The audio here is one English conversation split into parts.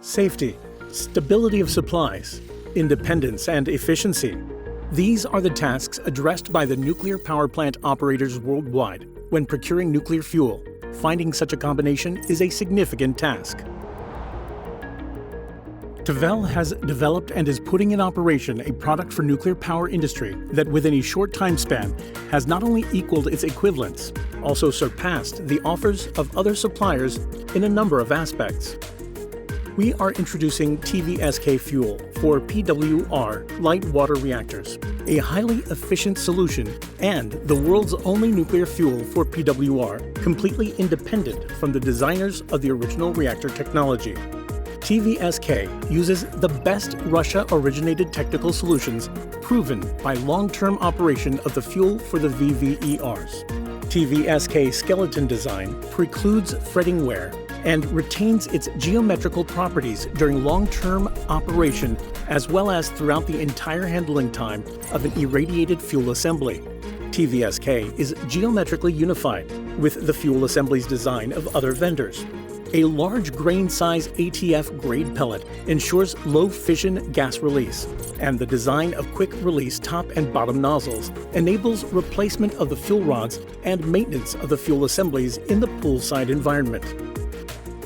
Safety, stability of supplies, independence, and efficiency. These are the tasks addressed by the nuclear power plant operators worldwide when procuring nuclear fuel. Finding such a combination is a significant task. TVEL has developed and is putting in operation a product for nuclear power industry that within a short time span has not only equaled its equivalents, also surpassed the offers of other suppliers in a number of aspects. We are introducing TVSK fuel for PWR light water reactors, a highly efficient solution and the world's only nuclear fuel for PWR, completely independent from the designers of the original reactor technology. TVSK uses the best Russia-originated technical solutions proven by long-term operation of the fuel for the VVERs. TVSK skeleton design precludes fretting wear and retains its geometrical properties during long-term operation as well as throughout the entire handling time of an irradiated fuel assembly. TVSK is geometrically unified with the fuel assembly's design of other vendors. A large grain size ATF grade pellet ensures low fission gas release, and the design of quick release top and bottom nozzles enables replacement of the fuel rods and maintenance of the fuel assemblies in the poolside environment.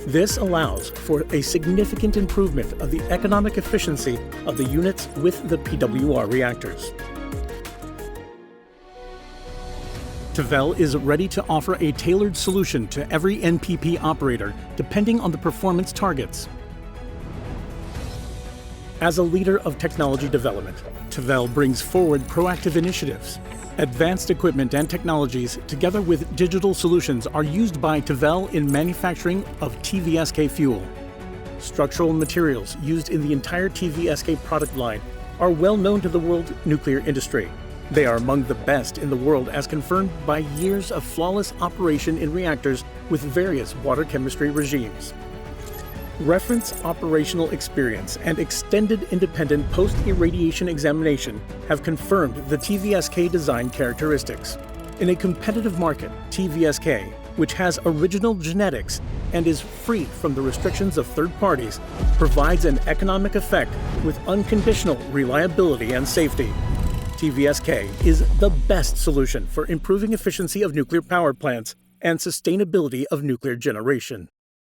This allows for a significant improvement of the economic efficiency of the units with the PWR reactors. TVEL is ready to offer a tailored solution to every NPP operator depending on the performance targets. As a leader of technology development, TVEL brings forward proactive initiatives. Advanced equipment and technologies, together with digital solutions, are used by TVEL in manufacturing of TVSK fuel. Structural materials used in the entire TVSK product line are well known to the world nuclear industry. They are among the best in the world as confirmed by years of flawless operation in reactors with various water chemistry regimes. Reference operational experience and extended independent post-irradiation examination have confirmed the TVSK design characteristics. In a competitive market, TVSK, which has original genetics and is free from the restrictions of third parties, provides an economic effect with unconditional reliability and safety. TVSK is the best solution for improving efficiency of nuclear power plants and sustainability of nuclear generation.